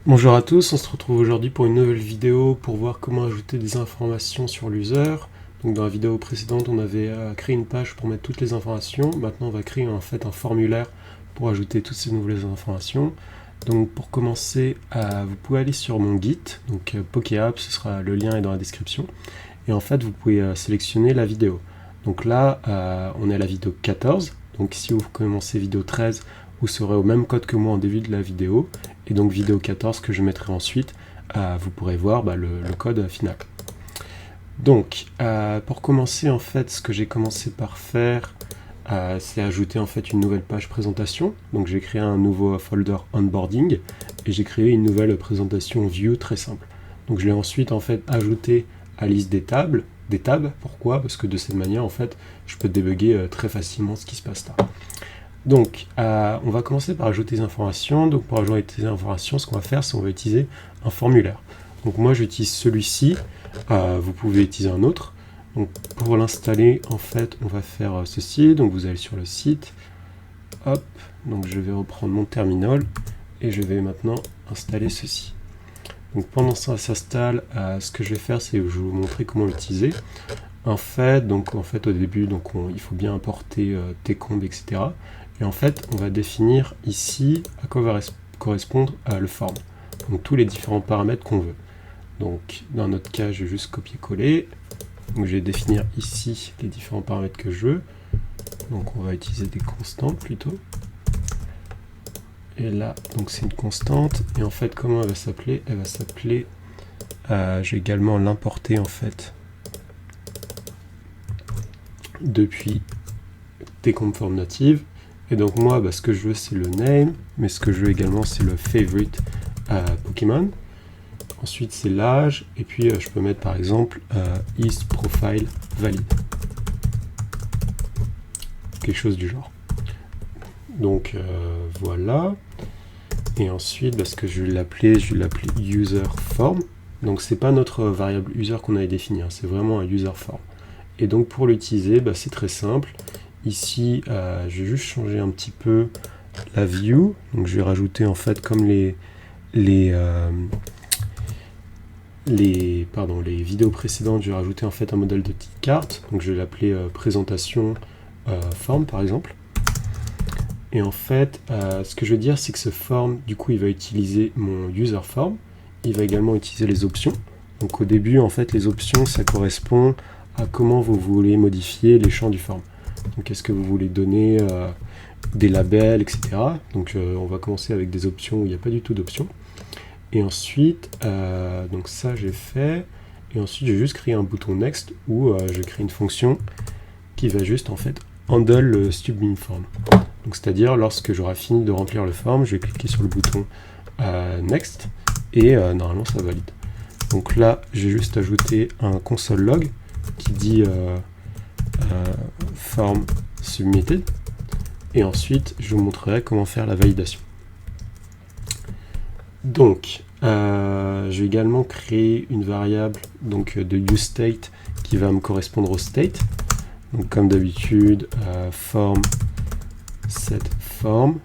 Bonjour à tous, on se retrouve aujourd'hui pour une nouvelle vidéo pour voir comment ajouter des informations sur l'user. Donc dans la vidéo précédente, on avait créé une page pour mettre toutes les informations. Maintenant, on va créer en fait un formulaire pour ajouter toutes ces nouvelles informations. Donc pour commencer, vous pouvez aller sur mon Git, donc Pokéapp, ce sera le lien est dans la description. Et en fait, vous pouvez sélectionner la vidéo. Donc là, on est à la vidéo 14. Donc si vous commencez vidéo 13, vous serez au même code que moi en début de la vidéo. Et donc vidéo 14 que je mettrai ensuite, vous pourrez voir le code final. Donc pour commencer, en fait, ce que j'ai commencé par faire, c'est ajouter en fait une nouvelle page présentation. Donc j'ai créé un nouveau folder onboarding et j'ai créé une nouvelle présentation view très simple. Donc je l'ai ensuite en fait ajouté à la liste des tabs. Pourquoi? Parce que de cette manière, en fait, je peux débugger très facilement ce qui se passe là. Donc, on va commencer par ajouter des informations. Donc, pour ajouter des informations, ce qu'on va faire, c'est qu'on va utiliser un formulaire. Donc, moi, j'utilise celui-ci. Vous pouvez utiliser un autre. Donc, pour l'installer, en fait, on va faire ceci. Donc, vous allez sur le site. Hop. Donc, je vais reprendre mon terminal et je vais maintenant installer ceci. Donc, pendant que ça s'installe, ce que je vais faire, c'est que je vais vous montrer comment l'utiliser. En fait, au début, il faut bien importer tcomp, etc. Et en fait, on va définir ici à quoi va correspondre le form. Donc tous les différents paramètres qu'on veut. Donc dans notre cas, je vais juste copier-coller. Donc je vais définir ici les différents paramètres que je veux. Donc on va utiliser des constantes plutôt. Et là, donc c'est une constante. Et en fait, comment elle va s'appeler? Elle va s'appeler. Je vais également l'importer en fait depuis tcomp form native. Et donc moi, ce que je veux, c'est le name, mais ce que je veux également, c'est le favorite Pokémon. Ensuite, c'est l'âge, et puis je peux mettre par exemple is profile valid. Quelque chose du genre. Donc voilà. Et ensuite, ce que je vais l'appeler user form. Donc c'est pas notre variable user qu'on avait défini, hein, c'est vraiment un user form. Et donc pour l'utiliser, c'est très simple. Ici, je vais juste changer un petit peu la view. Donc je vais rajouter en fait comme les vidéos précédentes, je vais rajouter en fait un modèle de petite carte. Donc je vais l'appeler présentation form par exemple. Et en fait, ce que je veux dire, c'est que ce form, du coup, il va utiliser mon user form. Il va également utiliser les options. Donc au début, en fait, les options, ça correspond à comment vous voulez modifier les champs du form. Donc est-ce que vous voulez donner des labels, etc. Donc on va commencer avec des options où il n'y a pas du tout d'options. Et ensuite, donc ça j'ai fait. Et ensuite j'ai juste créé un bouton next où je crée une fonction qui va juste en fait handle le submit form. Donc c'est-à-dire lorsque j'aurai fini de remplir le form, je vais cliquer sur le bouton next et normalement ça valide. Donc là j'ai juste ajouté un console log qui dit form submitted et ensuite je vous montrerai comment faire la validation. Donc je vais également créer une variable de useState qui va me correspondre au state. Donc comme d'habitude form set form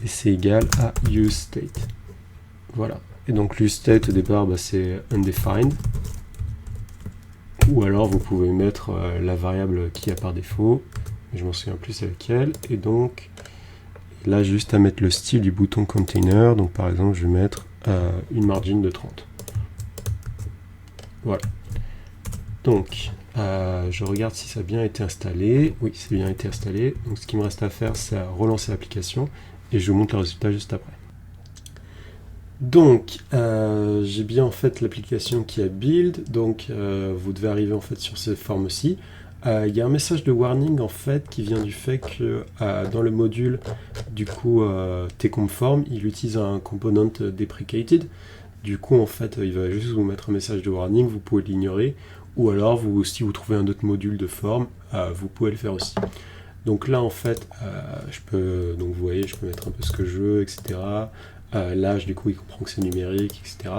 et c'est égal à useState. Voilà. Et donc l'useState au départ c'est undefined. Ou alors vous pouvez mettre la variable qui a par défaut, mais je m'en souviens plus c'est laquelle. Et donc là juste à mettre le style du bouton container, donc par exemple je vais mettre une margin de 30. Voilà. Donc je regarde si ça a bien été installé. Oui, c'est bien été installé. Donc ce qui me reste à faire, c'est à relancer l'application et je vous montre le résultat juste après. Donc, j'ai bien en fait l'application qui a build, donc vous devez arriver en fait sur cette forme-ci. Il y a un message de warning en fait qui vient du fait que dans le module du coup tcomp form, il utilise un component deprecated. Du coup en fait il va juste vous mettre un message de warning, vous pouvez l'ignorer, ou alors si vous trouvez un autre module de form, vous pouvez le faire aussi. Donc là en fait je peux, donc vous voyez, je peux mettre un peu ce que je veux, etc. L'âge, du coup, il comprend que c'est numérique, etc.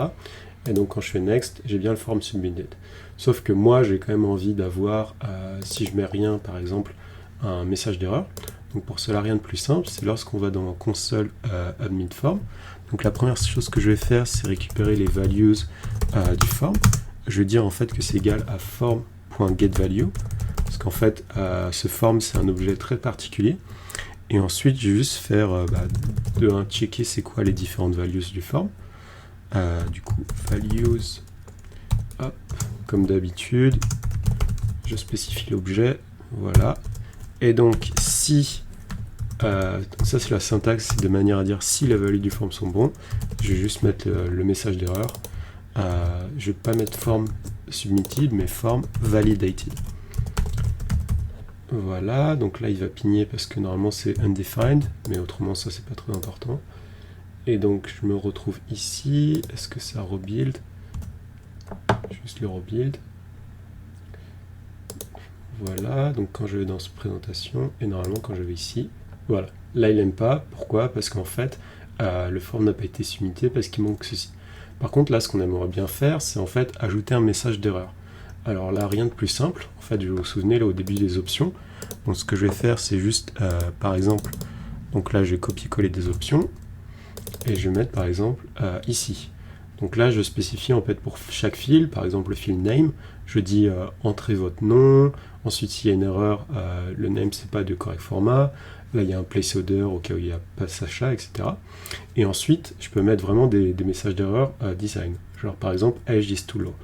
Et donc, quand je fais Next, j'ai bien le form submitted. Sauf que moi, j'ai quand même envie d'avoir, si je mets rien, par exemple, un message d'erreur. Donc pour cela, rien de plus simple, c'est lorsqu'on va dans console admin form. Donc la première chose que je vais faire, c'est récupérer les values du form. Je vais dire en fait que c'est égal à form.getValue, parce qu'en fait ce form c'est un objet très particulier. Et ensuite je vais juste faire de 1 checker c'est quoi les différentes values du form. Du coup values, hop, comme d'habitude, je spécie l'objet, voilà. Et donc si ça c'est la syntaxe, c'est de manière à dire si les values du form sont bons, je vais juste mettre le message d'erreur. Je vais pas mettre form submitted mais form validated. Voilà, donc là il va pigner parce que normalement c'est undefined, mais autrement ça c'est pas très important. Et donc je me retrouve ici, est-ce que ça rebuild? Juste le rebuild. Voilà, donc quand je vais dans cette présentation, et normalement quand je vais ici, voilà. Là il n'aime pas, pourquoi? Parce qu'en fait, le form n'a pas été submité parce qu'il manque ceci. Par contre là, ce qu'on aimerait bien faire, c'est en fait ajouter un message d'erreur. Alors là, rien de plus simple. En fait, je vais vous souvenir là au début des options. Donc ce que je vais faire, c'est juste, par exemple, donc là je vais copier-coller des options, et je vais mettre par exemple ici. Donc là, je spécifie en fait pour chaque fil, par exemple le fil name, je dis entrez votre nom, ensuite s'il y a une erreur, le name c'est pas de correct format, là il y a un placeholder au cas où il n'y a pas Sacha, etc. Et ensuite, je peux mettre vraiment des messages d'erreur design, genre par exemple age is too low.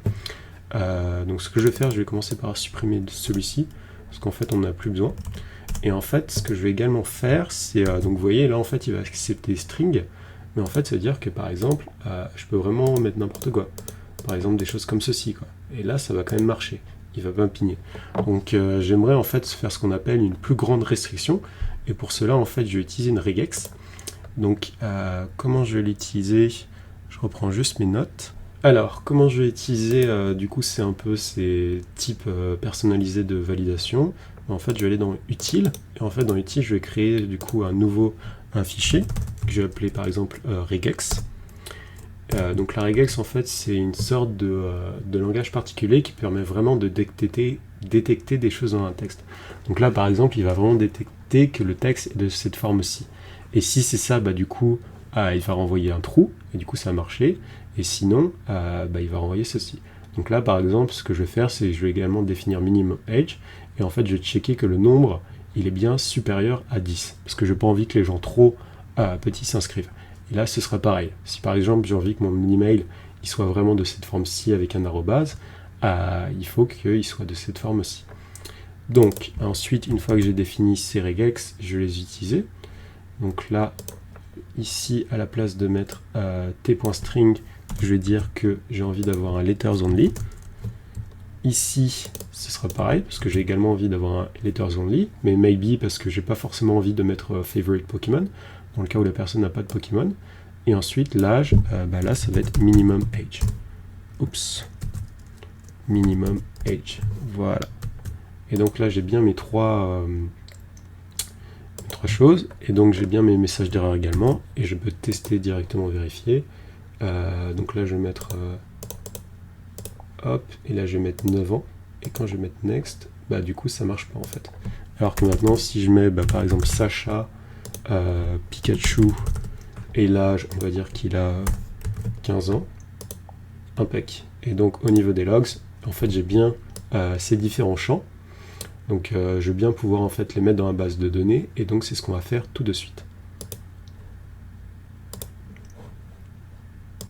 Donc ce que je vais faire, je vais commencer par supprimer celui-ci, parce qu'en fait on n'en a plus besoin. Et en fait, ce que je vais également faire, c'est, donc vous voyez, là en fait il va accepter string, mais en fait ça veut dire que par exemple, je peux vraiment mettre n'importe quoi. Par exemple des choses comme ceci, quoi. Et là ça va quand même marcher, il va pas pigner. Donc j'aimerais en fait faire ce qu'on appelle une plus grande restriction, et pour cela en fait je vais utiliser une regex. Donc comment je vais l'utiliser? Je reprends juste mes notes. Alors, comment je vais utiliser, du coup, c'est un peu ces types personnalisés de validation. En fait, je vais aller dans Utile, et en fait, dans Utile, je vais créer, du coup, un fichier, que je vais appeler, par exemple, regex. Donc, la regex, en fait, c'est une sorte de langage particulier qui permet vraiment de détecter des choses dans un texte. Donc là, par exemple, il va vraiment détecter que le texte est de cette forme-ci. Et si c'est ça, du coup, il va renvoyer un trou, et du coup, ça a marché. Et sinon, il va renvoyer ceci. Donc là, par exemple, ce que je vais faire, c'est que je vais également définir minimum age, et en fait, je vais checker que le nombre, il est bien supérieur à 10, parce que je n'ai pas envie que les gens trop petits s'inscrivent. Et là, ce sera pareil. Si par exemple, j'ai envie que mon email il soit vraiment de cette forme-ci avec un arrobase, il faut qu'il soit de cette forme-ci. Donc, ensuite, une fois que j'ai défini ces regex, je vais les utiliser. Donc là, ici, à la place de mettre t.string, je vais dire que j'ai envie d'avoir un letters only. Ici, ce sera pareil, parce que j'ai également envie d'avoir un letters only, mais maybe parce que j'ai pas forcément envie de mettre favorite Pokémon, dans le cas où la personne n'a pas de Pokémon. Et ensuite, l'âge, là, ça va être minimum age. Oups. Minimum age. Voilà. Et donc là, j'ai bien mes trois choses, et donc j'ai bien mes messages d'erreur également, et je peux tester directement, vérifier. Donc là je vais mettre hop, et là je vais mettre 9 ans, et quand je vais mettre next, du coup ça marche pas en fait. Alors que maintenant si je mets par exemple Sacha, Pikachu, et l'âge on va dire qu'il a 15 ans, impec. Et donc au niveau des logs, en fait j'ai bien ces différents champs. Donc je vais bien pouvoir en fait les mettre dans la base de données, et donc c'est ce qu'on va faire tout de suite.